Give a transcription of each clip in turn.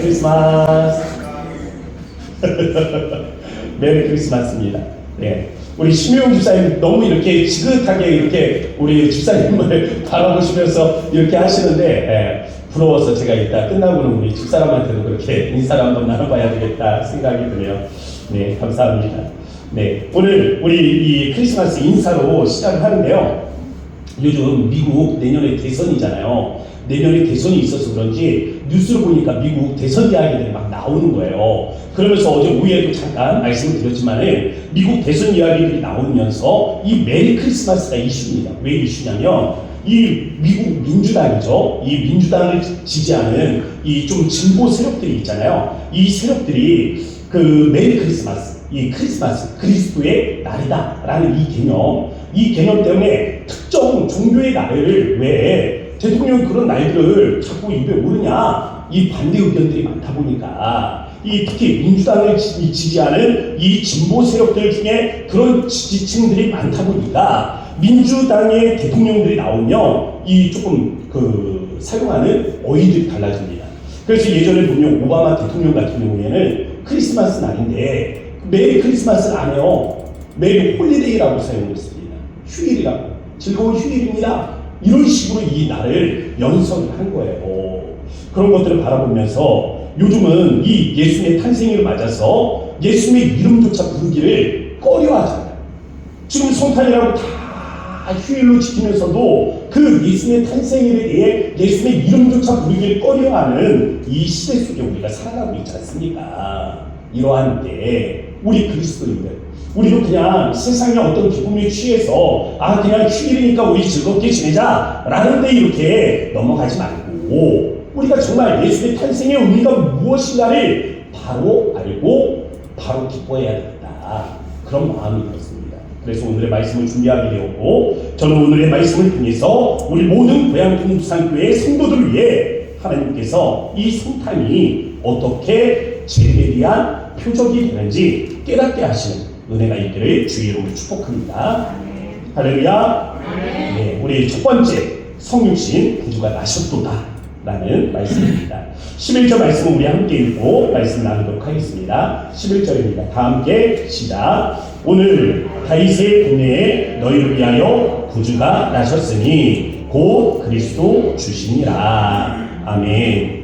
크리스마스. 메리 크리스마스입니다. 네. 우리 심혜용 집사님 너무 이렇게 지긋하게 이렇게 우리 집사님을 바라보시면서 이렇게 하시는데, 부러워서 제가 이따 끝나고는 우리 집사람한테도 그렇게 인사를 한번 나눠봐야 되겠다 생각이 드네요. 네, 감사합니다. 네, 오늘 우리 이 크리스마스 인사로 시작을 하는데요. 요즘 미국 내년에 대선이잖아요. 내년에 대선이 있어서 그런지 뉴스를 보니까 미국 대선 이야기들이 막 나오는 거예요. 그러면서 어제 오후에도 잠깐 말씀을 드렸지만은 미국 대선 이야기들이 나오면서 이 메리 크리스마스가 이슈입니다. 왜 이슈냐면 이 미국 민주당이죠. 이 민주당을 지지하는 이 좀 진보 세력들이 있잖아요. 이 세력들이 그 메리 크리스마스, 이 크리스마스, 그리스도의 날이다라는 이 개념 때문에 특정 종교의 날을 왜 대통령 그런 날들을 자꾸 입에 오르냐, 이 반대 의견들이 많다 보니까 이 특히 민주당을 지지하는 이 진보 세력들 중에 그런 지지층들이 많다 보니까 민주당의 대통령들이 나오면 이 조금 그 사용하는 어휘들이 달라집니다. 그래서 예전에 보면 오바마 대통령 같은 경우에는 크리스마스 날인데 메리 크리스마스를 안 해요. 메리 홀리데이라고 사용했습니다. 휴일이라고. 즐거운 휴일입니다. 이런 식으로 이 날을 연설을 한 거예요. 그런 것들을 바라보면서 요즘은 이 예수님의 탄생일을 맞아서 예수님의 이름조차 부르기를 꺼려하잖아요. 지금 성탄이라고 다 휴일로 지키면서도 그 예수님의 탄생일에 대해 예수님의 이름조차 부르기를 꺼려하는 이 시대 속에 우리가 살아가고 있지 않습니까? 이러한 때 우리 그리스도인들, 우리도 그냥 세상의 어떤 기쁨에 취해서 그냥 휴일이니까 우리 즐겁게 지내자 라는 데 이렇게 넘어가지 말고 우리가 정말 예수의 탄생의 의미가 무엇인가를 바로 알고 바로 기뻐해야 되겠다, 그런 마음이 들었습니다. 그래서 오늘의 말씀을 준비하게 되었고, 저는 오늘의 말씀을 통해서 우리 모든 고향 동부산교회 성도들을 위해 하나님께서 이 성탄이 어떻게 죄에 대한 표적이 되는지 깨닫게 하시는 은혜가 있기를 주의 이름으로 축복합니다. 할렐루야. 네, 우리 첫 번째, 성육신 구주가 나셨도다 라는 말씀입니다. 11절 말씀은 우리 함께 읽고 말씀 나누도록 하겠습니다. 11절입니다. 다 함께 시작. 오늘 다윗의 동네에 너희를 위하여 구주가 나셨으니 곧 그리스도 주시니라. 아멘.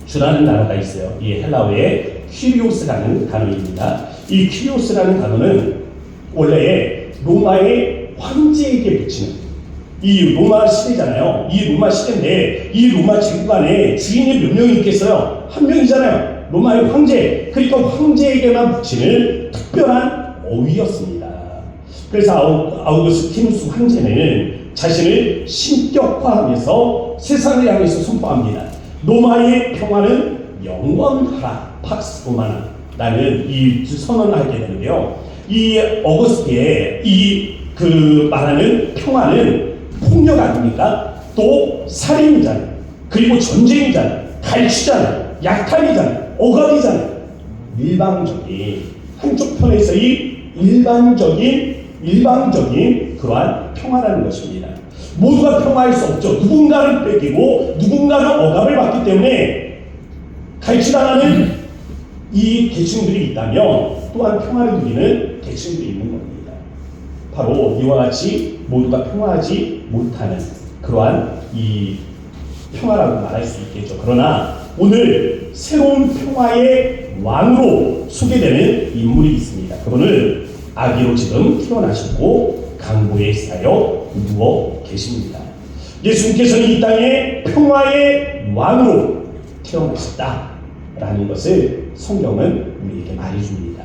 주라는 단어가 있어요. 이 헬라어의 퀴리오스라는 단어입니다. 이 퀴리오스라는 단어는 원래 로마의 황제에게 붙이는, 이 로마 시대잖아요. 이 로마 시대인데 이 로마 제국안에 주인이 몇 명이 있겠어요? 한 명이잖아요. 로마의 황제. 그러니까 황제에게만 붙이는 특별한 어휘였습니다. 그래서 아우구스티누스 황제는 자신을 신격화하면서 세상을 향해서 선포합니다. 로마의 평화는 영원하라, 팍스 로마나 라는 이 선언을 하게 되는데요. 이 어거스티에 그 말하는 평화는 폭력 아닙니까? 또 살인이잖아요. 그리고 전쟁이잖아요. 갈취잖아요. 약탈이잖아요. 억압이잖아요. 일방적인, 한쪽 편에서의 일방적인 그러한 평화라는 것입니다. 모두가 평화할 수 없죠. 누군가를 뺏기고 누군가는 억압을 받기 때문에 갈취당하는 이 계층들이 있다면 또한 평화를 누리는 계층들이 있는 겁니다. 바로 이와 같이 모두가 평화하지 못하는 그러한 이 평화라고 말할 수 있겠죠. 그러나 오늘 새로운 평화의 왕으로 소개되는 인물이 있습니다. 그분은 아기로 지금 태어나셨고 강보에 쌓여 누워 계십니다. 예수님께서는 이 땅에 평화의 왕으로 태어나셨다라는 것을 성경은 우리에게 말해줍니다.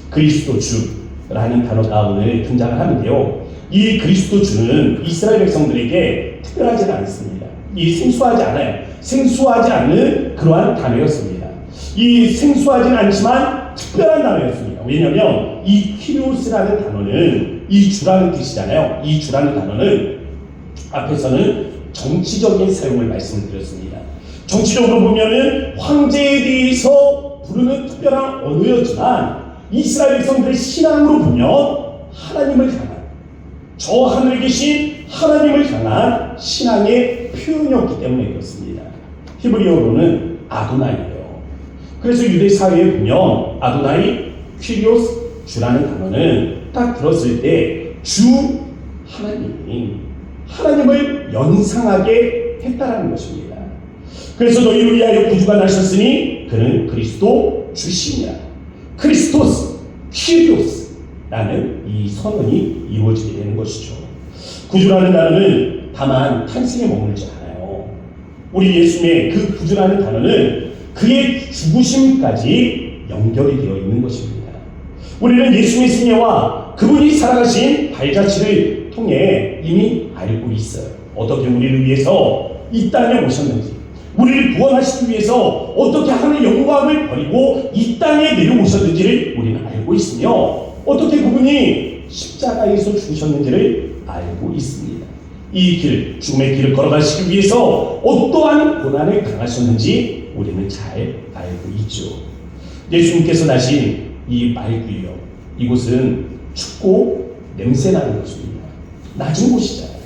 그리스도 주라는 단어가 오늘 등장을 하는데요. 이 그리스도 주는 이스라엘 백성들에게 특별하지는 않습니다. 생소하지 않는 그러한 단어였습니다. 이 생소하지는 않지만 특별한 단어였습니다. 왜냐하면 이 퀴리오스라는 단어는 이 주라는 뜻이잖아요. 이 주라는 단어는 앞에서는 정치적인 사용을 말씀드렸습니다. 정치적으로 보면은 황제에 대해서 부르는 특별한 언어였지만 이스라엘 백성들의 신앙으로 보면 하나님을 향한, 저 하늘에 계신 하나님을 향한 신앙의 표현이었기 때문에 그렇습니다. 히브리어로는 아도나이예요. 그래서 유대 사회에 보면 아도나이 퀴리오스 주라는 단어는 딱 들었을 때 주 하나님을 연상하게 했다라는 것입니다. 그래서 너희를 위하여 구주가 나셨으니 그는 그리스도 주시니라. 크리스토스 퀴리오스라는 이 선언이 이루어지게 되는 것이죠. 구주라는 단어는 다만 탄생에 머물지 않아요. 우리 예수님의 그 구주라는 단어는 그의 죽으심까지 연결이 되어 있는 것입니다. 우리는 예수님의 생애와 그분이 살아가신 발자취를 통해 이미 알고 있어요. 어떻게 우리를 위해서 이 땅에 오셨는지, 우리를 구원하시기 위해서 어떻게 하나님의 영광을 버리고 이 땅에 내려오셨는지를 우리는 알고 있으며, 어떻게 그분이 십자가에서 죽으셨는지를 알고 있습니다. 이 길, 죽음의 길을 걸어가시기 위해서 어떠한 고난을 당하셨는지 우리는 잘 알고 있죠. 예수님께서 나신 이 말구요, 이곳은 춥고 냄새나는 곳입니다. 낮은 곳이잖아요.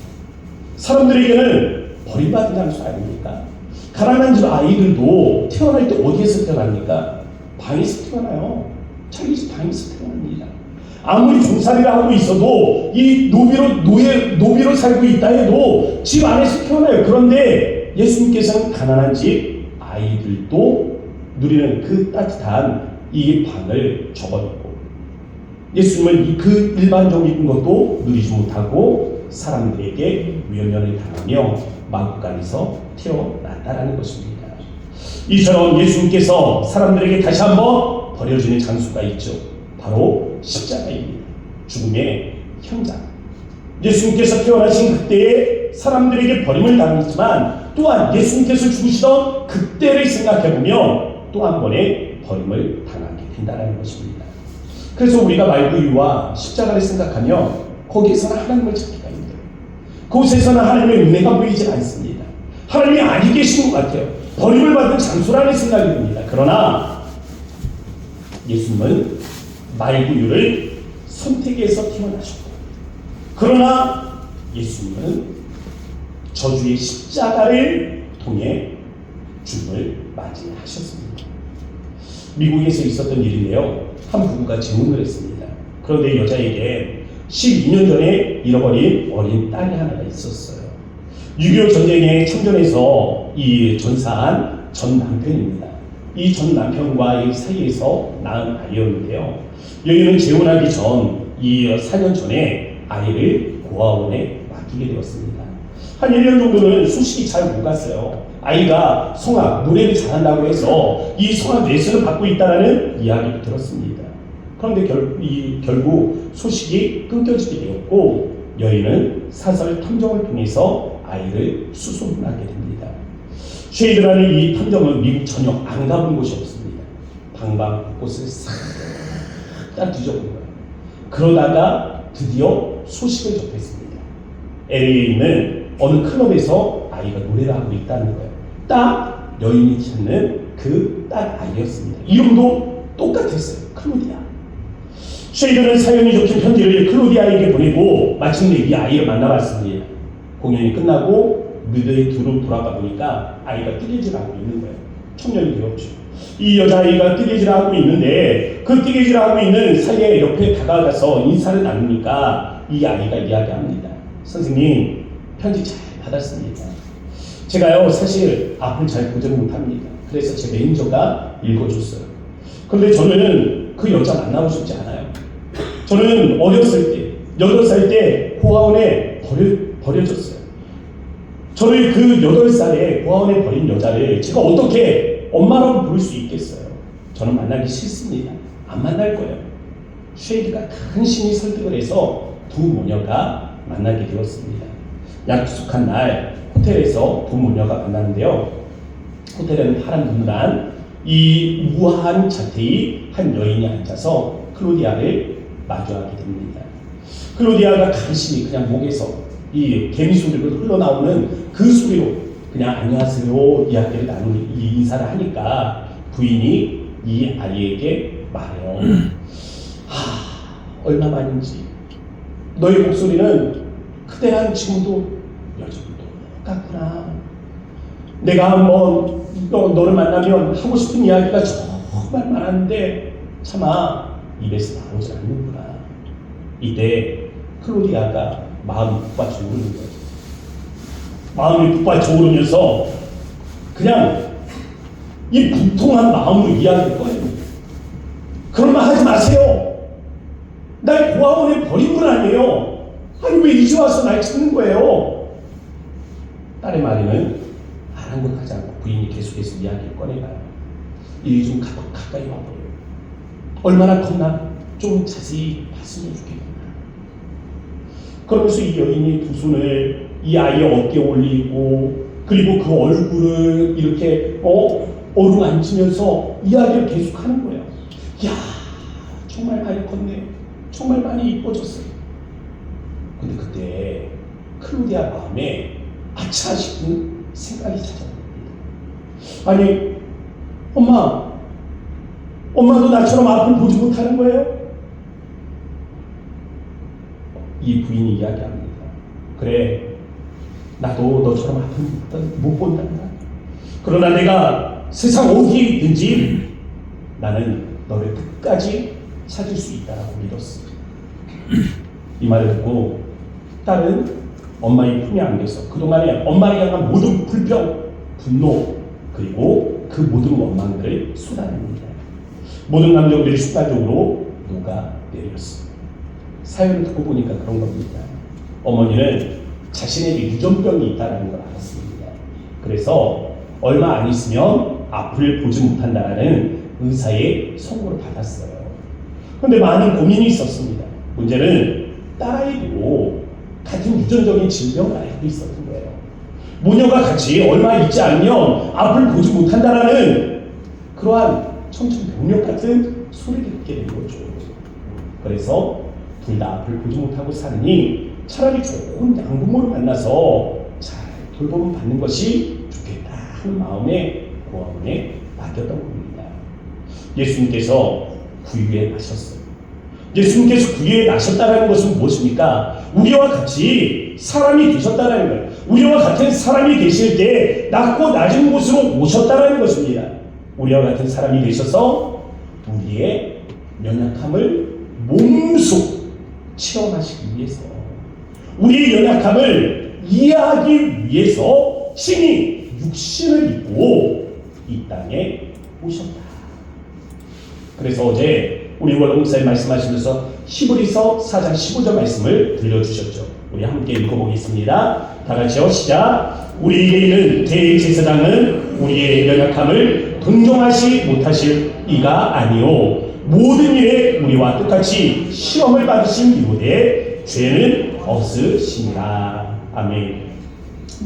사람들에게는 버림받은 장소 아닙니까? 가난한 집 아이들도 태어날 때 어디에서 태어납니까? 방에서 태어나요. 자기 집 방에서 태어납니다. 아무리 종살이를 하고 있어도 이 노비로 살고 있다 해도 집 안에서 태어나요. 그런데 예수님께서는 가난한 집 아이들도 누리는 그 따뜻한 이 방을 접어놓고, 예수님은 그 일반적인 것도 누리지 못하고 사람들에게 외면을 당하며 마구간에서 태어났다라는 것입니다. 이처럼 예수님께서 사람들에게 다시 한번 버려지는 장소가 있죠. 바로 십자가입니다. 죽음의 현장. 예수님께서 태어나신 그때에 사람들에게 버림을 당했지만, 또한 예수님께서 죽으시던 그때를 생각해보면 또 한 번의 버림을 당하게 된다는 것입니다. 그래서 우리가 말구유와 십자가를 생각하면 거기에서는 하나님을 찾기가 힘들어요. 그곳에서는 하나님의 은혜가 보이지 않습니다. 하나님이 아니 계신 것 같아요. 버림을 받은 장소라는 생각이 듭니다. 그러나 예수님은 말구유를 선택해서 태어나셨고, 그러나 예수님은 저주의 십자가를 통해 죽음을 맞이하셨습니다. 미국에서 있었던 일인데요, 한 부부가 재혼을 했습니다. 그런데 여자에게 12년 전에 잃어버린 어린 딸이 하나가 있었어요. 6.25 전쟁에 참전해서 이 전사한 전 남편입니다. 이 전 남편과의 사이에서 낳은 아이였는데요, 여인은 재혼하기 전 이 4년 전에 아이를 고아원에 맡기게 되었습니다. 한 1년 정도는 소식이 잘 못 갔어요. 아이가 성악, 노래를 잘한다고 해서 이 성악 레슨을 받고 있다는 이야기를 들었습니다. 그런데 결국 소식이 끊겨지게 되었고, 여인은 사설 탐정을 통해서 아이를 수소문하게 됩니다. 쉐이드라는 이 탐정은 미국 전혀 안 가본 곳이 없습니다. 방방곳곳을 싹 다 뒤져본 거예요. 그러다가 드디어 소식을 접했습니다. LA에 있는 어느 클럽에서 아이가 노래를 하고 있다는 거예요. 딱 여인이 찾는 그 딱 아이였습니다. 이름도 똑같았어요. 클로디아. 쉐이드는 사연이 적힌 편지를 클로디아에게 보내고 마침내 이 아이를 만나봤습니다. 공연이 끝나고 무대에 돌아가 보니까 아이가 뜨개질하고 있는 거예요. 청년이 되었죠. 이 여자아이가 뜨개질하고 있는데 그 뜨개질하고 있는 사이에 옆에 다가가서 인사를 나누니까 이 아이가 이야기합니다. 선생님, 편지 잘 받았습니다. 제가요, 사실 앞을 잘 보지는 못합니다. 그래서 제 매니저가 읽어줬어요. 그런데 저는 그 여자 만나고 싶지 않아요. 저는 어렸을 때, 8살 때 고아원에 버려졌어요. 저를 그 8살에 고아원에 버린 여자를 제가 어떻게 엄마라고 부를 수 있겠어요? 저는 만나기 싫습니다. 안 만날 거예요. 쉐이드가 간신히 설득을 해서 두 모녀가 만나게 되었습니다. 약속한 날 호텔에서 두 모녀가 만나는데요, 호텔에는 파란 눈을 한 이 우아한 자태의 한 여인이 앉아서 클로디아를 마주하게 됩니다. 클로디아가 간신히 그냥 목에서 이 개미 소리로 흘러나오는 그 소리로 그냥 안녕하세요 이야기를 나누는 이 인사를 하니까 부인이 이 아이에게 말해요. 얼마만인지 너의 목소리는 그때랑 지금도 여전히 똑같구나. 내가 한번 너를 만나면 하고 싶은 이야기가 말 많았는데 차마 입에서 나오지 않는구나. 이때 클로디아가 마음이 북받쳐 오르는 거예요. 마음이 북받쳐 오르면서 그냥 이 분통한 마음으로 이야기할 거예요. 그런 말 하지 마세요. 날 고아원에 버린 분 아니에요. 아니 왜 이제 와서 날 찾는 거예요? 딸의 말에는 아랑곳하지 않고 부인이 계속해서 이야기를 꺼내가요. 일이 좀 가까이 와버려요. 얼마나 컸나? 좀 자세히 봤으면 좋겠구나. 그러면서 이 여인이 두 손을 이 아이의 어깨에 올리고 그리고 그 얼굴을 이렇게 어루만지면서 이야기를 계속하는 거예요. 야, 정말 많이 컸네. 정말 많이 이뻐졌어요. 근데 그때 클로디아 마음에 아차 싶은 생각이 찾아옵니다. 아니, 엄마도 나처럼 아픔 보지 못하는 거예요? 이 부인이 이야기합니다. 그래, 나도 너처럼 아픔 못 본단다. 그러나 내가 세상 어디에 있든지 나는 너를 끝까지 찾을 수 있다라고 믿었어. 이 말을 듣고 딸은 엄마의 품에 안겨서 그동안에 엄마를 향한 모든 불평, 분노 그리고 그 모든 원망들을 쏟아냅니다. 모든 감정들이 순간적으로 녹아내렸어. 사연을 듣고 보니까 그런 겁니다. 어머니는 자신에게 유전병이 있다는 걸 알았습니다. 그래서 얼마 안 있으면 앞을 보지 못한다는 의사의 선고를 받았어요. 그런데 많은 고민이 있었습니다. 문제는 딸아이도 같은 유전적인 질병을 앓고 있었던 거예요. 모녀가 같이 얼마 있지 않으면 앞을 보지 못한다는 그러한 청천벽력 같은 소리를 듣게 된 거죠. 그래서 둘 다 앞을 보지 못하고 사느니 차라리 좋은 양부모를 만나서 잘 돌봄을 받는 것이 좋겠다 하는 마음에 고아원에 맡겼던 겁니다. 예수님께서 구유에 나셨어요. 예수님께서 구유에 나셨다는 것은 무엇입니까? 우리와 같이 사람이 되셨다는 거예요. 우리와 같은 사람이 되실 때 낮고 낮은 곳으로 오셨다는 것입니다. 우리와 같은 사람이 되셔서 우리의 연약함을 몸소 체험하시기 위해서, 우리의 연약함을 이해하기 위해서 친히 육신을 입고 이 땅에 오셨다. 그래서 어제 우리 원로 목사님 말씀하시면서 히브리서 4장 15절 말씀을 들려주셨죠. 우리 함께 읽어보겠습니다. 다 같이요. 시작. 우리에게 있는 대제사장은 우리의 연약함을 동정하시 못하실 이가 아니요 모든 일에 우리와 똑같이 시험을 받으신 이후에 죄는 없으시니라. 아멘.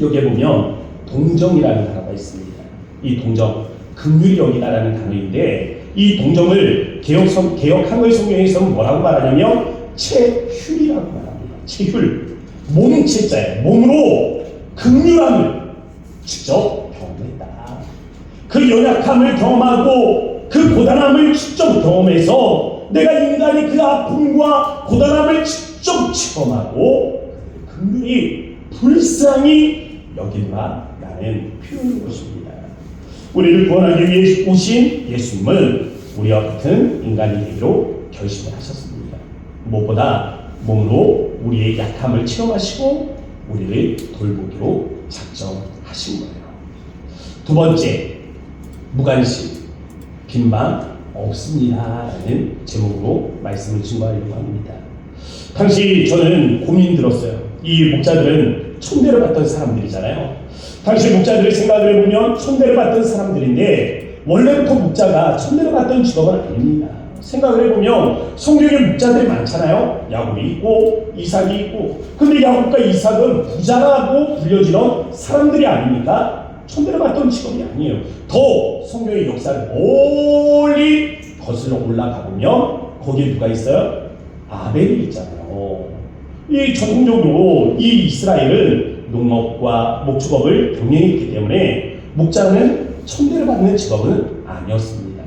여기에 보면 동정이라는 단어가 있습니다. 이 동정, 긍휼히 여기다라는 단어인데 이 동정을 개혁 한글 성경에서는 뭐라고 말하냐면 체휼이라고 말합니다. 체휼, 몸체자예요. 몸으로 긍휼함을 직접 경험했다. 그 연약함을 경험하고 그 고단함을 직접 경험해서 내가 인간의 그 아픔과 고단함을 직접 체험하고 긍휼히 불쌍히 여긴다라는 표현인 것입니다. 우리를 구원하기 위해 오신 예수님은 우리와 같은 인간이 되기로 결심을 하셨습니다. 무엇보다 몸으로 우리의 약함을 체험하시고 우리를 돌보기로 작정하신 거예요. 두 번째, 무관심, 빈방 없습니다라는 제목으로 말씀을 증거하려고 합니다. 당시 저는 고민 들었어요. 이 목자들은 천대를 받던 사람들이잖아요. 당시 목자들의 생각을 해보면 천대를 받던 사람들인데 원래부터 목자가 천대를 받던 직업은 아닙니다. 생각을 해보면 성경에 목자들이 많잖아요. 야곱이 있고 이삭이 있고. 근데 야곱과 이삭은 부자라고 불려지던 사람들이 아닙니까? 천대를 받던 직업이 아니에요. 더 성경의 역사를 멀리 거슬러 올라가 보면 거기에 누가 있어요? 아벨이 있잖아요. 이 전통적으로 이 이스라엘은 농업과 목축업을 병행했기 때문에 목자는 천대를 받는 직업은 아니었습니다.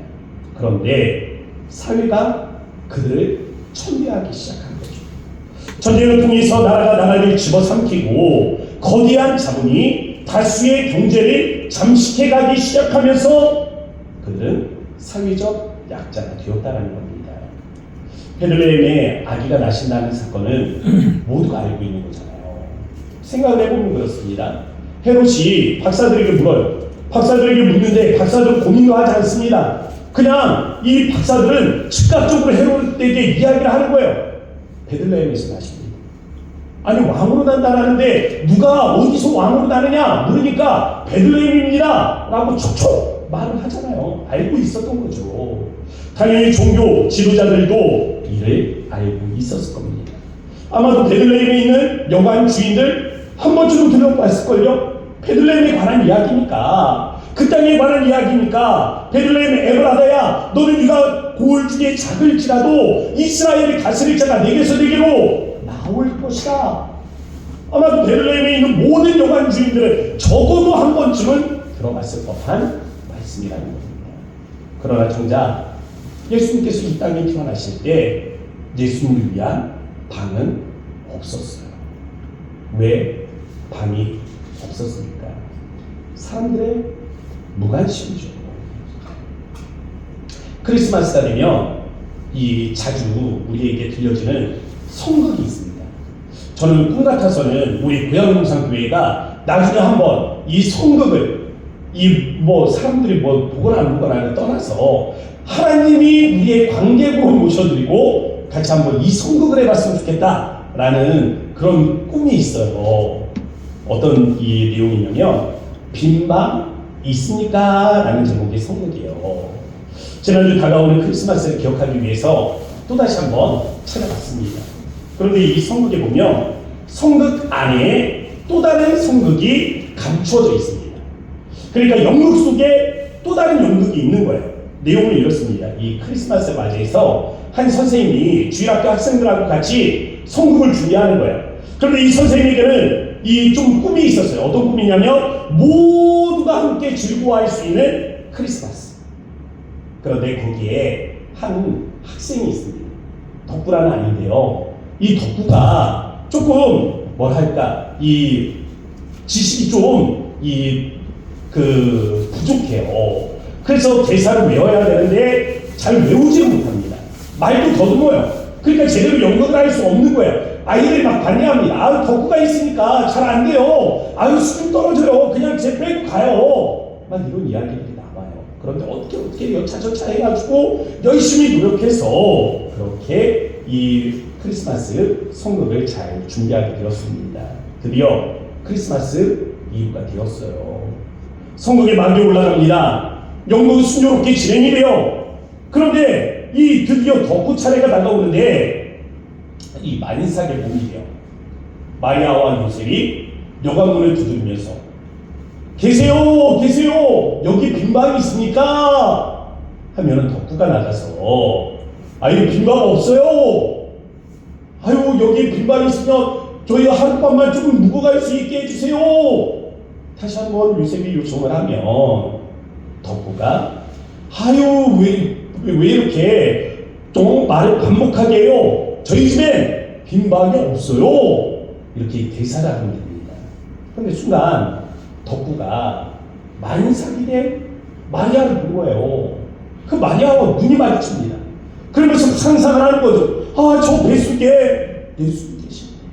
그런데 사회가 그들을 천대하기 시작한 거죠. 전쟁을 통해서 나라가 나라를 집어삼키고 거대한 자본이 다수의 경제를 잠식해가기 시작하면서 그들은 사회적 약자가 되었다는 겁니다. 베들레헴에 아기가 나신다는 사건은 모두가 알고 있는 거잖아요. 생각을 해보면 그렇습니다. 헤롯이 박사들에게 물어요. 박사들에게 묻는데 박사들은 고민도 하지 않습니다. 그냥 이 박사들은 즉각적으로 헤롯에게 이야기를 하는 거예요. 베들레헴에서 나십니다. 아니 왕으로 난다라는데 누가 어디서 왕으로 나느냐 물으니까 베들레헴입니다 라고 촉촉 말을 하잖아요. 알고 있었던 거죠. 당연히 종교 지도자들도 이를 알고 있었을 겁니다. 아마도 베들레헴에 있는 여관 주인들 한 번쯤은 들어봤을걸요. 베들레헴에 관한 이야기니까, 그 땅에 관한 이야기니까, 베들레헴 에브라다야 너는 네가 고을 중에 작을지라도 이스라엘을 다스릴 자가 내게서 내게로 나올 것이다. 아마도 베들레헴에 있는 모든 여관 주인들은 적어도 한 번쯤은 들어봤을 법한 말씀이라는 겁니다. 그러나 정작 예수님께서 이 땅에 태어나실 때 예수님을 위한 방은 없었어요. 왜 방이 없었습니까? 사람들의 무관심이죠. 크리스마스가 되면 이 자주 우리에게 들려지는 성극이 있습니다. 저는 꿈 같아서는 우리 고향농산교회가 나중에 한번 이 성극을 사람들이 보거나 안 보거나를 떠나서 하나님이 우리의 관객으로 모셔드리고 같이 한번 이 성극을 해봤으면 좋겠다라는 그런 꿈이 있어요. 어떤 이 내용이냐면 빈방 있습니까? 라는 제목의 성극이에요. 지난주 다가오는 크리스마스를 기억하기 위해서 또다시 한번 찾아봤습니다. 그런데 이 성극에 보면 성극 안에 또 다른 성극이 감추어져 있습니다. 그러니까 연극 속에 또 다른 연극이 있는 거예요. 내용은 이렇습니다. 이 크리스마스를 맞이해서 한 선생님이 주일학교 학생들하고 같이 성극을 준비하는 거예요. 그런데 이 선생님에게는 이 좀 꿈이 있었어요. 어떤 꿈이냐면 모두가 함께 즐거워할 수 있는 크리스마스. 그런데 거기에 한 학생이 있습니다. 덕구라는 아이인데요. 이 덕구가 조금 이 지식이 좀 부족해요. 그래서 대사를 외워야 되는데 잘 외우지를 못합니다. 말도 더듬어요. 그러니까 제대로 연극을 할 수 없는 거예요. 아이들이 막 반대합니다. 덕후가 있으니까 잘 안 돼요. 수준 떨어져요. 그냥 제 빼고 가요. 막 이런 이야기들이 나와요. 그런데 어떻게 여차저차 해가지고 열심히 노력해서 그렇게 이 크리스마스 성극을 잘 준비하게 되었습니다. 드디어 크리스마스 이후가 되었어요. 성극의 막이 올라갑니다. 연극은 순조롭게 진행이 돼요. 그런데 이 드디어 덕후 차례가 다가오는데 이 만삭의 봄이에요. 마리아와 요셉이 여관문을 두드리면서 계세요 여기 빈방이 있습니까? 하면은 덕후가 나가서 빈방 없어요. 여기 빈방이 있으면 저희 하룻밤만 좀 묵어 갈 수 있게 해주세요. 다시 한번 요셉이 요청을 하면 덕후가 왜 이렇게 좀 말을 반복하게 해요? 저희 집엔 빈방이 없어요. 이렇게 대사를 하면 됩니다. 그런데 순간 덕후가 만삭이 된 마리아를 본 거예요. 그 마리아와 눈이 마주칩니다. 그러면서 상상을 하는 거죠. 저 뱃속에 예수님 계신데.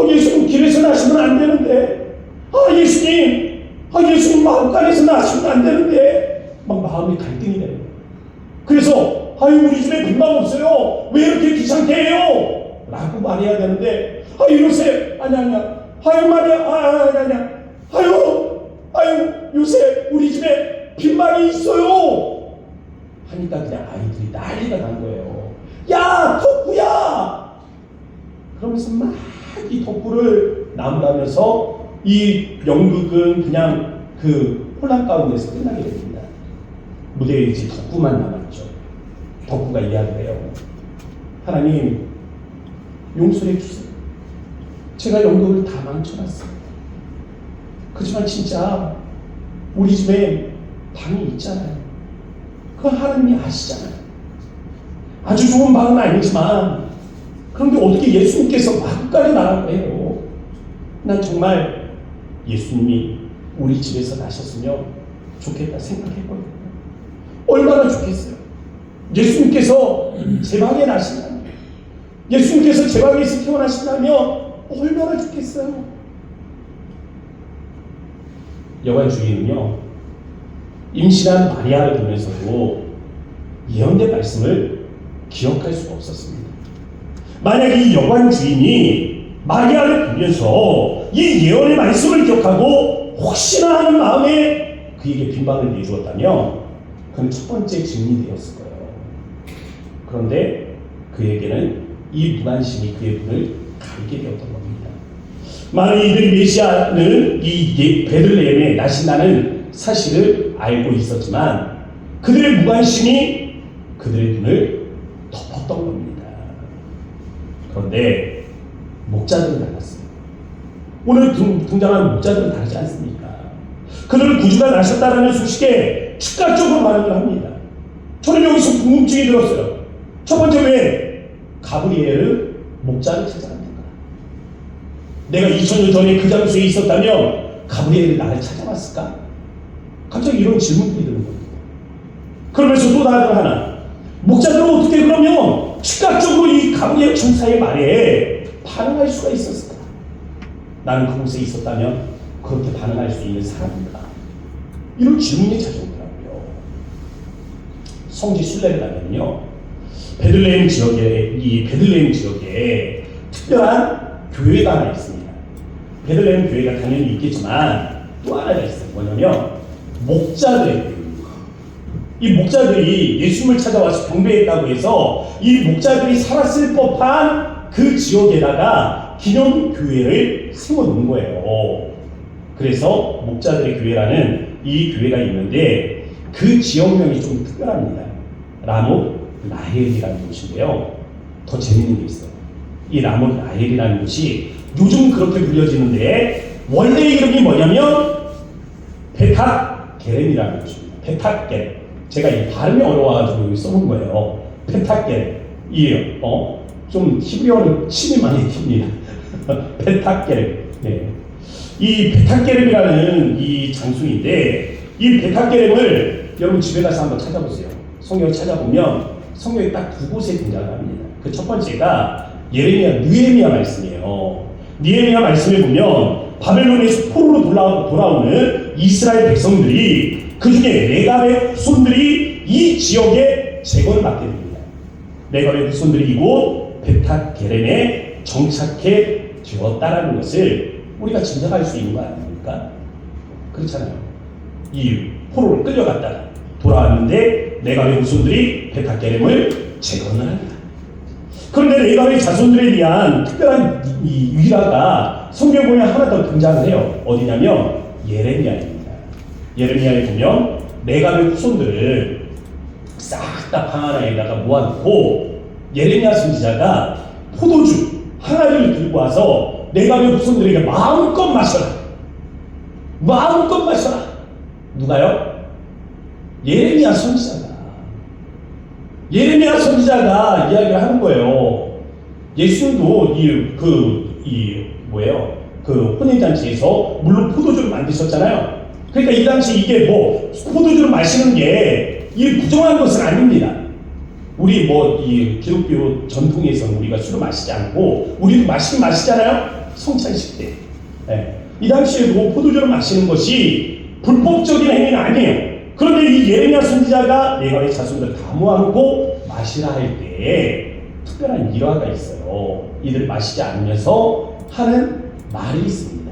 예수님 길에서 나시면 안 되는데. 예수님 마음간에서 나시면 안 되는데. 막 마음이 갈등이 되는 거예요. 그래서 우리 집에 빈방 없어요. 왜 이렇게 귀찮게 해요? 라고 말해야 되는데 요셉 아니야. 마리아 요셉 우리 집에 빈방이 있어요. 하니까 그냥 아이들이 난리가 난 거예요. 야 덕구야! 그러면서 막 이 덕구를 나무라면서 이 연극은 그냥 그 혼란 가운데서 끝나게 됩니다. 무대에 이제 덕구만 남았죠. 덕구가 이야기를 해요. 하나님 용서해 주세요. 제가 연극을 다 망쳐놨습니다. 그렇지만 진짜 우리 집에 방이 있잖아요. 그건 하나님이 아시잖아요. 아주 좋은 방은 아니지만 그런데 어떻게 예수님께서 마구까지 나라고 해요. 난 정말 예수님이 우리 집에서 나셨으면 좋겠다 생각했거든요. 얼마나 좋겠어요. 예수님께서 제 방에 나신다면, 예수님께서 제 방에서 태어나신다면 얼마나 좋겠어요. 여관 주인은요, 임신한 마리아를 보면서도 예언된 말씀을 기억할 수가 없었습니다. 만약 이 여관 주인이 마리아를 보면서 이 예언의 말씀을 기억하고 혹시나 하는 마음에 그에게 빈방을 내주었다면 그건 첫 번째 증인이 되었을 거예요. 그런데 그에게는 이 무관심이 그의 눈을 가리게 되었던 겁니다. 많은 이들이 메시아는 이 베들레헴에 나신다는 사실을 알고 있었지만 그들의 무관심이 그들의 눈을 덮었던 겁니다. 그런데 목자들은 달랐어요. 오늘 등장하는 목자들은 다르지 않습니까? 그들은 구주가 나셨다라는 소식에 즉각적으로 반응을 합니다. 저는 여기서 궁금증이 들었어요. 첫 번째, 왜 가브리엘은 목자를 찾아갑니까? 내가 2000년 전에 그 장소에 있었다면 가브리엘이 나를 찾아왔을까? 갑자기 이런 질문들이 드는 겁니다. 그러면서 또 다른 하나, 목자들은 어떻게 그러면 즉각적으로 이 가브리엘 천사의 말에 반응할 수가 있었을까? 나는 그곳에 있었다면 그렇게 반응할 수 있는 사람인가? 이런 질문이 찾아오더라고요. 성지 순례를 가면요, 베들레헴 지역에 특별한 교회가 하나 있습니다. 베들레헴 교회가 당연히 있겠지만 또 하나가 있어요. 뭐냐면 목자들의 교회입니다. 이 목자들이 예수님을 찾아와서 경배했다고 해서 이 목자들이 살았을 법한 그 지역에다가 기념 교회를 세워놓은 거예요. 그래서 목자들의 교회라는 이 교회가 있는데 그 지역명이 좀 특별합니다. 라못 라헬이라는 곳인데요. 더 재밌는 게 있어요. 이 라못 라헬이라는 곳이 요즘 그렇게 불려지는데 원래 이름이 뭐냐면 베탁 게렘이라는 곳입니다. 베탁 게렘. 제가 이 발음이 어려워가지고 여기 써놓은 거예요. 베탁 게렘. 좀 히브리어는 침이 많이 튑니다. 베탁 게렘. 네. 이 베탁 게렘이라는 이 장소인데 이 베탁 게렘을 여러분 집에 가서 한번 찾아보세요. 성경을 찾아보면 성경에 딱 두 곳에 등장합니다. 그 첫 번째가 느헤미야 말씀이에요. 느헤미야 말씀에 보면 바벨론에서 포로로 돌아오는 이스라엘 백성들이 그 중에 레갑의 후손들이 이 지역에 재건을 받게 됩니다. 레갑의 후손들이 이곳 베탁 게렘에 정착해 되었다라는 것을 우리가 짐작할 수 있는 거 아닙니까? 그렇잖아요. 이 포로를 끌려갔다가 돌아왔는데 레갑의 후손들이 베탁 게렘을 재건을 합니다. 그런데 레갑의 자손들에 대한 특별한 이 일화가 성경에 보면 하나 더 등장을 해요. 어디냐면 예레미야입니다. 예레미야에 보면 레갑의 후손들을 싹 다 방 하나에다가 모아놓고 예레미야 선지자가 포도주 항아리를 들고 와서 레갑의 후손들에게 마음껏 마셔라. 마음껏 마셔라. 누가요? 예레미야 선지자가 이야기를 하는 거예요. 예수님도 그 혼인잔치에서 물론 포도주를 만드셨잖아요. 그러니까 이 당시 이게 포도주를 마시는 게 이 부정한 것은 아닙니다. 우리 이 기독교 전통에서는 우리가 술을 마시지 않고 우리도 마시잖아요. 성찬식 때. 네. 이 당시에도 포도주를 마시는 것이 불법적인 행위는 아니에요. 그런데 이 예레미야 선지자가 레갑의 자손들 다 모아놓고 마시라 할 때에 특별한 일화가 있어요. 이들 마시지 않으면서 하는 말이 있습니다.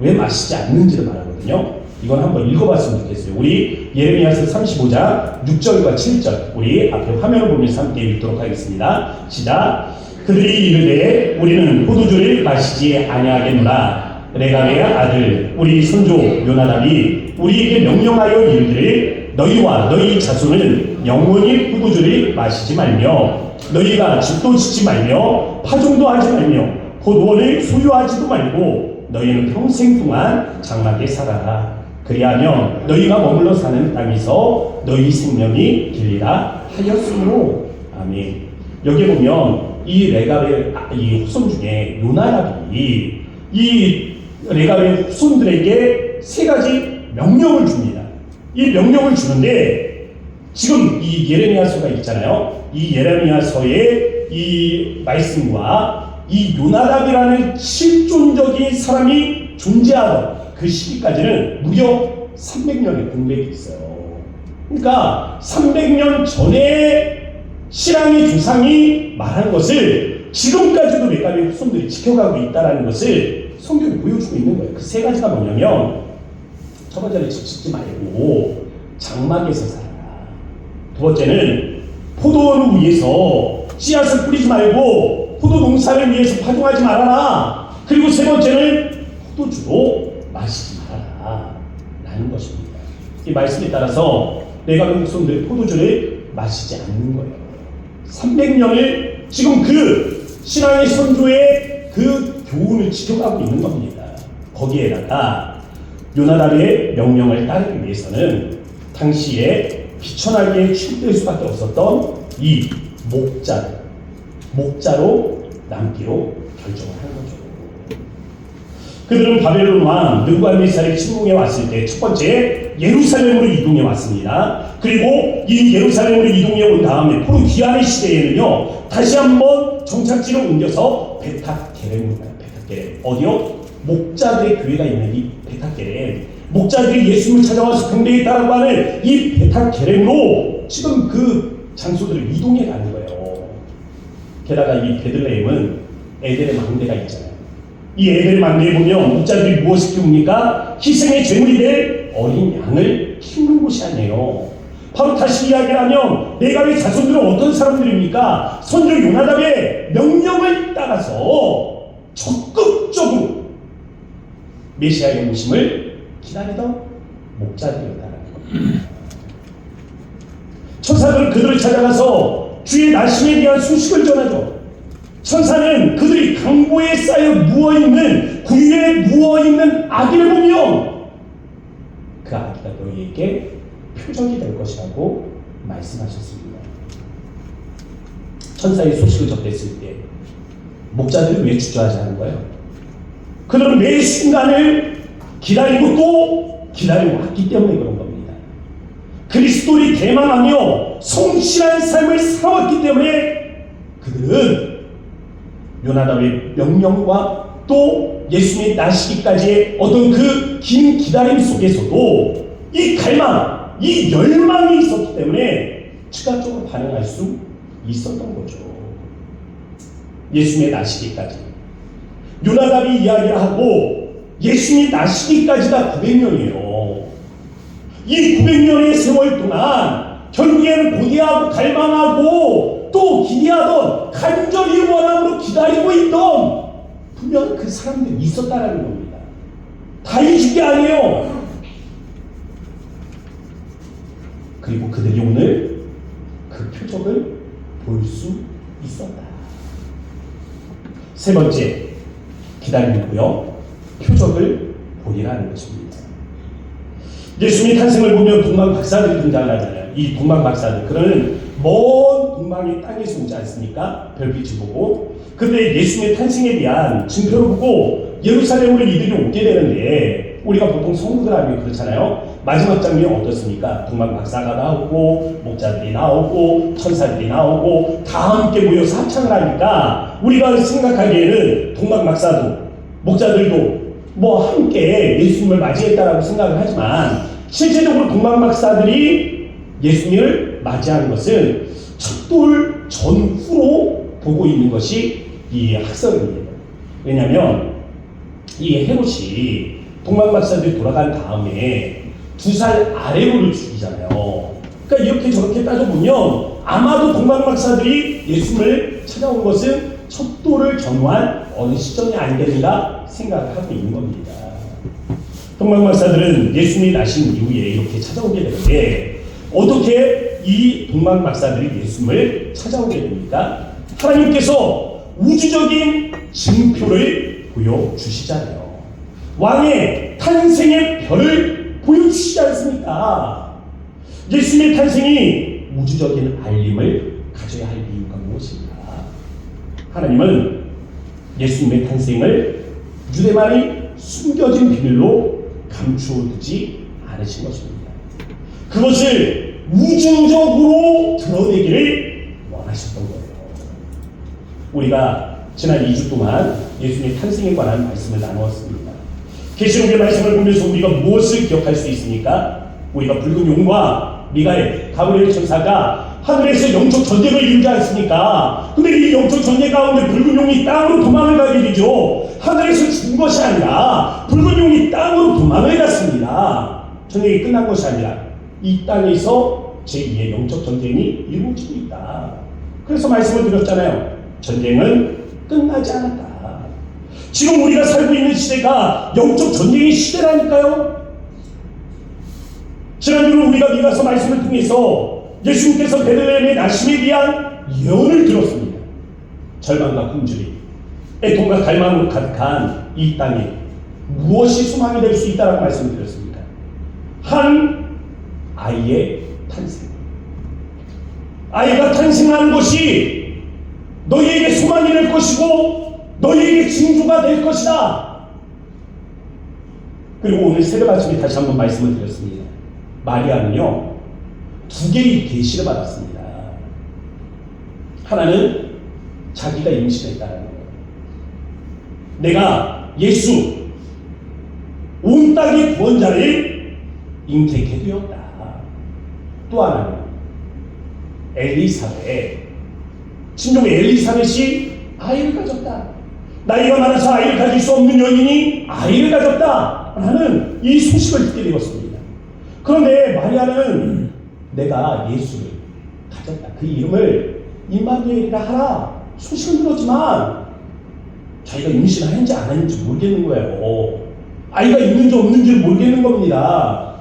왜 마시지 않는지를 말하거든요. 이건 한번 읽어봤으면 좋겠어요. 우리 예레미야서 35장 6절과 7절 우리 앞에 화면을 보면서 함께 읽도록 하겠습니다. 시작. 그들이 이르되 우리는 포도주를 마시지 아니하겠노라. 레갑의 아들 우리 손조 요나답이 우리에게 명령하여 이르기를 너희와 너희 자손은 영원히 포도주를 마시지 말며 너희가 집도 짓지 말며 파종도 하지 말며 포도원을 소유하지도 말고 너희는 평생 동안 장막에 살아라. 그리하면 너희가 머물러 사는 땅에서 너희 생명이 길리라 하였으므로. 아멘. 여기 보면 이 레갑의 이 후손 중에 요나답이 이 레갑의 후손들에게 세 가지 명령을 줍니다. 이 명령을 주는데 지금 이 예레미야서가 있잖아요. 이 예레미야서의 이 말씀과 이 요나답이라는 실존적인 사람이 존재하던 그 시기까지는 무려 300년의 공백이 있어요. 그러니까 300년 전에 신앙의 조상이 말한 것을 지금까지도 레가비 후손들이 지켜가고 있다는 것을 성경이 보여주고 있는 거예요. 그 세 가지가 뭐냐면, 첫 번째는 집 짓지 말고 장막에서 살아라. 두 번째는 포도를 위해서 씨앗을 뿌리지 말고 포도 농사를 위해서 파종하지 말아라. 그리고 세 번째는 포도주로 마시지 말아라 라는 것입니다. 이 말씀에 따라서 레가비 후손들이 포도주를 마시지 않는 거예요. 300년을 지금 그 신앙의 선조의 그 교훈을 지켜가고 있는 겁니다. 거기에다가 요나답의 명령을 따르기 위해서는 당시에 비천하게 취급될 수밖에 없었던 이 목자로 남기로 결정을 한 거죠. 그들은 바벨론 왕 느부갓네살이 침공해 왔을 때 첫 번째 예루살렘으로 이동해 왔습니다. 그리고 이 예루살렘으로 이동해 온 다음에 포로 기한의 시대에는요, 다시 한번 정착지를 옮겨서 베탁게렘으로 가요. 베탁게렘. 어디요? 목자들의 교회가 있는 이 베탁게렘. 목자들이 예수님을 찾아와서 경배에 있다라고 하는 이 베탁게렘으로 지금 그 장소들을 이동해 가는 거예요. 게다가 이 베들레헴은 에델의 망대가 있잖아요. 이 에델의 망대에 보면 목자들이 무엇을 키웁니까? 희생의 제물이 될 어린 양을 키우는 곳이 아니에요. 바로 다시 이야기를 하면 레가비 자손들은 어떤 사람들입니까? 선조 요나답의 명령을 따라서 적극적으로 메시아의 오심을 기다리던 목자들이었다는 겁니다. 천사들은 그들을 찾아가서 주의 나심에 대한 소식을 전하죠. 천사는 그들이 강보에 쌓여 누워있는, 구유에 누워있는 아기를 보며 그 아기가 너희에게 표적이 될 것이라고 말씀하셨습니다. 천사의 소식을 접했을 때 목자들이 왜 주저하지 않은 거예요? 그들은 매 순간을 기다리고 또 기다리고 왔기 때문에 그런 겁니다. 그리스도를 대망하며 성실한 삶을 살아왔기 때문에 그들은 요나답의 명령과 또 예수님의 나시기까지의 어떤 그 긴 기다림 속에서도 이 갈망, 이 열망이 있었기 때문에 즉각적으로 반응할 수 있었던 거죠. 예수님의 나시기까지. 요나답이 이야기를 하고 예수님이 나시기까지가 900년이에요. 이 900년의 세월 동안 결국에는 고대하고 갈망하고 또 기대하던 간절히 원함으로 기다리고 있던 분명 그 사람들이 있었다라는 겁니다. 다 잊은 게 아니에요. 그리고 그들이 오늘 그 표적을 볼 수 있었다. 세 번째, 기다리고요, 표적을 보리라는 것입니다. 예수님의 탄생을 보면 동방 박사들이 등장을 하잖아요. 이 동방 박사들, 그러는 먼 동방의 땅에서 오지 않습니까? 별빛을 보고. 근데 예수님의 탄생에 대한 증표를 보고 예루살렘으로 이들이 오게 되는데, 우리가 보통 성도들 하면 그렇잖아요. 마지막 장면이 어떻습니까? 동방 박사가 나오고 목자들이 나오고 천사들이 나오고 다 함께 모여서 합창을 하니까 우리가 생각하기에는 동방 박사도 목자들도 뭐 함께 예수님을 맞이했다라고 생각을 하지만, 실제적으로 동방 박사들이 예수님을 맞이한 것은 첫 돌 전후로 보고 있는 것이 이 학설입니다. 왜냐하면 이 헤롯이 동방 박사들이 돌아간 다음에 2살 아래로를 죽이잖아요. 그러니까 이렇게 저렇게 따져보면 아마도 동방 박사들이 예수님을 찾아온 것은 첫 돌을 전후한 어느 시점이 아니겠는가 생각을 하고 있는 겁니다. 동방 박사들은 예수님이 나신 이후에 이렇게 찾아오게 되는데, 어떻게 이 동방 박사들이 예수님을 찾아오게 됩니까? 하나님께서 우주적인 증표를 보여주시잖아요. 왕의 탄생의 별을 보여주시지 않습니까? 예수님의 탄생이 우주적인 알림을 가져야 할 이유가 무엇입니까? 하나님은 예수님의 탄생을 유대만이 숨겨진 비밀로 감추어 두지 않으신 것입니다. 그것을 우주적으로 드러내기를 원하셨던 거예요. 우리가 지난 2주 동안 예수님의 탄생에 관한 말씀을 나누었습니다. 계시록의 말씀을 보면서 우리가 무엇을 기억할 수 있습니까? 우리가 붉은 용과 미가엘, 가브리엘 천사가 하늘에서 영적 전쟁을 이루지 않습니까? 근데 이 영적 전쟁 가운데 붉은 용이 땅으로 도망을 가게 되죠. 하늘에서 죽은 것이 아니라 붉은 용이 땅으로 도망을 갔습니다. 전쟁이 끝난 것이 아니라 이 땅에서 제2의 영적 전쟁이 이루어지고 있다. 그래서 말씀을 드렸잖아요. 전쟁은 끝나지 않았다. 지금 우리가 살고 있는 시대가 영적 전쟁의 시대라니까요. 지난주로 우리가 미가서 말씀을 통해서 예수님께서 베들레헴의 나심에 대한 예언을 들었습니다. 절망과 굶주림, 애통과 갈망으로 가득한 이 땅에 무엇이 소망이 될 수 있다라고 말씀을 드렸습니다. 한 아이의 탄생. 아이가 탄생하는 것이 너희에게 소망이 될 것이고 너희에게 징조가 될 것이다. 그리고 오늘 새벽 아침에 다시 한번 말씀을 드렸습니다. 마리아는요, 두 개의 계시를 받았습니다. 하나는 자기가 임신했다는 거예요. 내가 예수, 온 땅의 구원자를 잉태케 되었다. 또 하나는 엘리사벳, 친종 엘리사벳이 아이를 가졌다. 나이가 많아서 아이를 가질 수 없는 여인이 아이를 가졌다 라는 이 소식을 듣게 되었습니다. 그런데 마리아는 내가 예수를 가졌다, 그 이름을 임마누엘이라 하라 소식은 들었지만 자기가 임신하는지 안 하는지 모르겠는 거예요. 아이가 있는지 없는지 모르겠는 겁니다.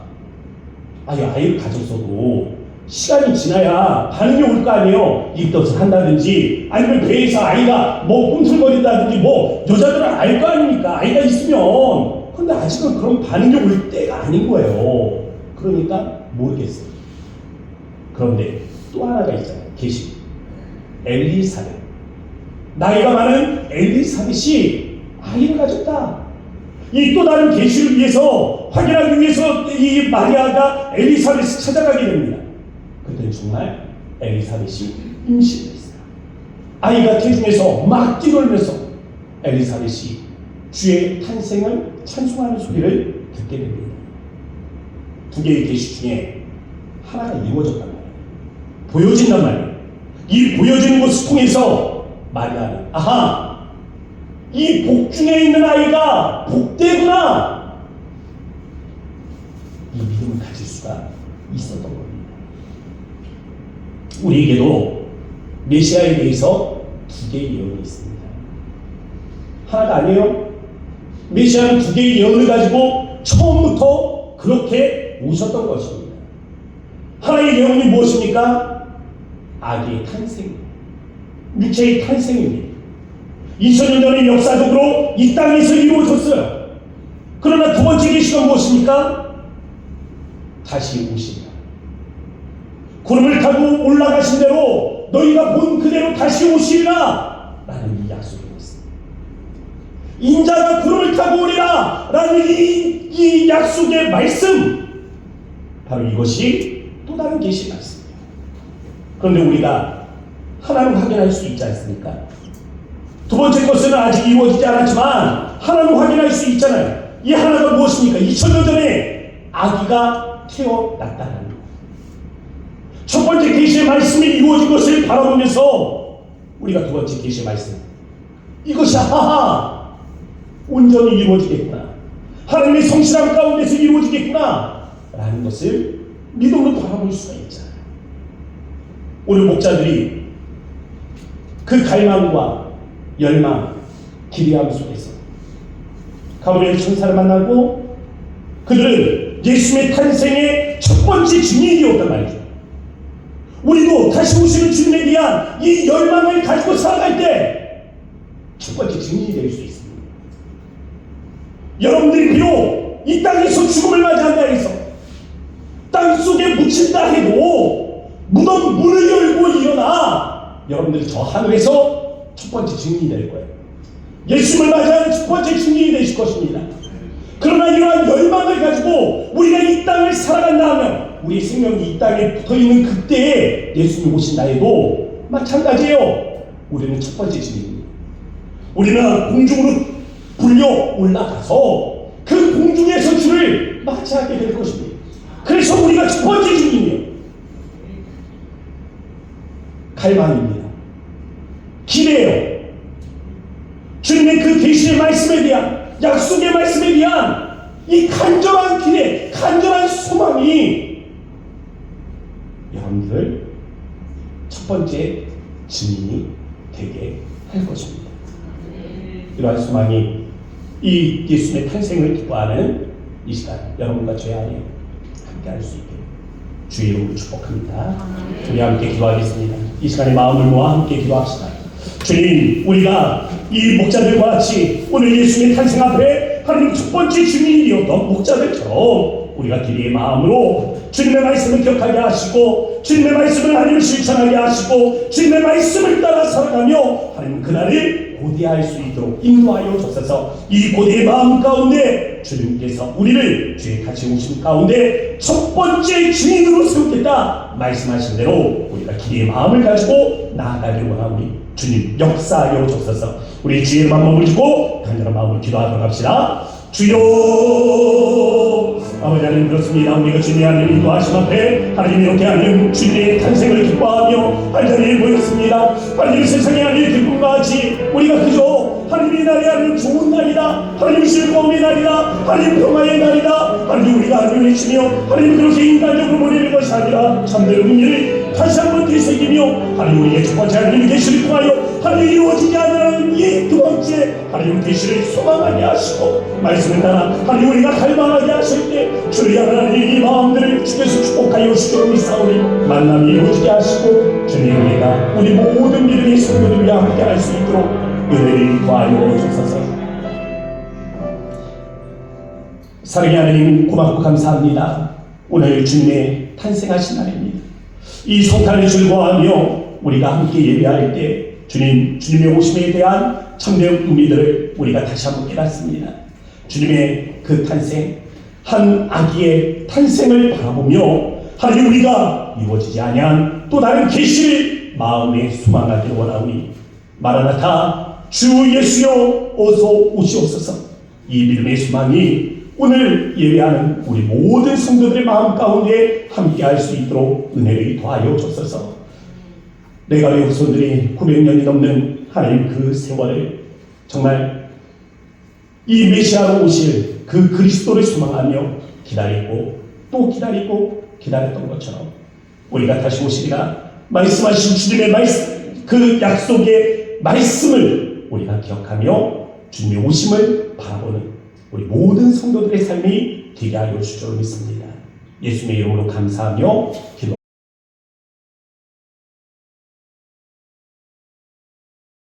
아이를 가졌어도 시간이 지나야 반응이 올 거 아니에요. 입덧을 한다든지 아니면 배에서 아이가 뭐 꿈틀거린다든지 뭐 여자들은 알 거 아닙니까? 아이가 있으면. 근데 아직은 그런 반응이 올 때가 아닌 거예요. 그러니까 모르겠어요. 그런데 또 하나가 있잖아요. 계시 엘리사벳, 나이가 많은 엘리사벳이 아이를 가졌다. 이 또 다른 계시를 위해서 확인하기 위해서 이 마리아가 엘리사벳을 찾아가게 됩니다. 그때는 정말 엘리사벳이 임신했어요. 아이가 태중에서 막 뛰놀면서 엘리사벳이 주의 탄생을 찬송하는 소리를 듣게 됩니다. 두 개의 계시 중에 하나가 이루어졌단 말이에요. 보여진단 말이에요. 이 보여지는 것을 통해서 마리아는 아하, 이 복 중에 있는 아이가 복되구나, 이 믿음을 가질 수가 있었던 겁니다. 우리에게도 메시아에 대해서 두 개의 예언이 있습니다. 하나가 아니에요. 메시아는 두 개의 예언을 가지고 처음부터 그렇게 오셨던 것입니다. 하나의 예언이 무엇입니까? 아기의 탄생, 육체의 탄생입니다. 2000년 전에 역사적으로 이 땅에서 이루어졌어요. 그러나 두 번째 계시가 무엇입니까? 다시 오시리라. 구름을 타고 올라가신 대로 너희가 본 그대로 다시 오시리라 라는 이 약속이 있습니다. 인자가 구름을 타고 오리라 라는 이 약속의 말씀, 바로 이것이 또 다른 계시 말씀입니다. 그런데 우리가 하나는 확인할 수 있지 않습니까? 두 번째 것은 아직 이루어지지 않았지만 하나는 확인할 수 있잖아요. 이 하나가 무엇입니까? 2000년 전에 아기가 태어났다는 것. 첫 번째 계시의 말씀이 이루어진 것을 바라보면서 우리가 두 번째 계시의 말씀, 이것이 하하, 온전히 이루어지겠구나, 하나님의 성실함 가운데서 이루어지겠구나 라는 것을 믿음으로 바라볼 수가 있잖아요. 우리 목자들이 그 갈망과 열망, 기대함 속에서 가브리엘 천사를 만나고 그들은 예수님의 탄생의 첫 번째 증인이 되었단 말이죠. 우리도 다시 오시는 주님에 대한 이 열망을 가지고 살아갈 때 첫 번째 증인이 될 수 있습니다. 여러분들이 비록 이 땅에서 죽음을 맞이한다 해서 땅속에 묻힌다 해도 무덤 문을 열고 일어나 여러분들이 저 하늘에서 첫 번째 증인이 될 거예요. 예수님을 맞이하는 첫 번째 증인이 되실 것입니다. 그러나 이러한 열망을 가지고 우리가 이 땅을 살아간다 하면 우리의 생명이 이 땅에 붙어있는 그때에 예수님이 오신다 해도 마찬가지예요. 우리는 첫 번째 증인입니다. 우리는 공중으로 불려 올라가서 그 공중에서 주를 맞이하게 될 것입니다. 그래서 우리가 첫 번째 증인이에요. 갈망입니다. 기대요. 주님의 그 계시의 말씀에 대한, 약속의 말씀에 대한 이 간절한 기대, 간절한 소망이 여러분들 첫 번째 증인이 되게 할 것입니다. 이러한 소망이 이 예수님의 탄생을 기뻐하는 이 시간 여러분과 저희 안에 함께 할 수 있게 주의 이름으로 축복합니다. 우리 함께 기도하겠습니다. 이 시간에 마음을 모아 함께 기도합시다. 주님, 우리가 이 목자들과 같이 오늘 예수님의 탄생 앞에 하나님 첫 번째 증인이 되었던 목자들처럼 우리가 기대의 마음으로 주님의 말씀을 기억하게 하시고 주님의 말씀을 하나님 실천하게 하시고 주님의 말씀을 따라 살아가며 하나님 그날을 고대할 수 있도록 인도하여 주셔서 이 고대의 마음 가운데 주님께서 우리를 주의 다시 오심 가운데 첫 번째 증인으로 세우겠다 말씀하신 대로 우리가 기대의 마음을 가지고 나아가길 원하오니 주님 역사하여 주셔서 우리 주의 마음 머물고 간절한 마음으로 기도하도록 합시다. 주여 아버지 하나님 그렇습니다. 우리가 주님의 하나님 인도하심 앞에 하나님 이렇게 하나님 주님의 탄생을 기뻐하며 한자리에 모였습니다. 하나님 세상에 하나님 기쁨과 같이 우리가 그저 하나님의 날이 하나님 좋은 날이다, 하나님 즐거움의 날이다, 하나님 평화의 날이다, 하나님 우리가 하나님 외치며 하나님 그렇게 인간적으로 보내는 것이 아니라 참된 의미를 다시 한번 되새기며 하나님 우리의 첫 번째 하나님의 계시를 통하여 하나님 이루어지지 않는 이 두 번째 하나님 계시를 소망하게 하시고 말씀을 따라 하나님 우리가 갈망하게 하실 때 주의 하나님 이 마음들을 주께서 축복하여 주시고 믿사오니 만남이 이루어지게 하시고 주님 우리가 우리 모든 믿음의 성도들과 함께 할 수 있도록 은혜를 더하여 주소서. 사랑의 하나님 고맙고 감사합니다. 오늘 주님의 탄생하신 날입니다. 이 성탄을 즐거워하며 우리가 함께 예배할 때 주님의 오심에 대한 참된 의미들을 우리가 다시 한번 깨닫습니다. 주님의 그 탄생, 한 아기의 탄생을 바라보며 하나님 우리가 이루어지지 아니한 또 다른 계시를 마음에 소망하길 원하오니 마라나타 주 예수여 어서 오시옵소서. 이 믿음의 소망이 오늘 예배하는 우리 모든 성도들의 마음 가운데 함께할 수 있도록 은혜를 더하여 주옵소서. 레가의 후손들이 900년이 넘는 하나님 그 세월을 정말 이 메시아로 오실 그 그리스도를 소망하며 기다리고 또 기다리고 기다렸던 것처럼 우리가 다시 오시리라 말씀하신 주님의 말씀, 그 약속의 말씀을 우리가 기억하며 주님의 오심을 바라보는 우리 모든 성도들의 삶이 되게 하여 주시기를 믿습니다. 예수님의 이름으로 감사하며 기도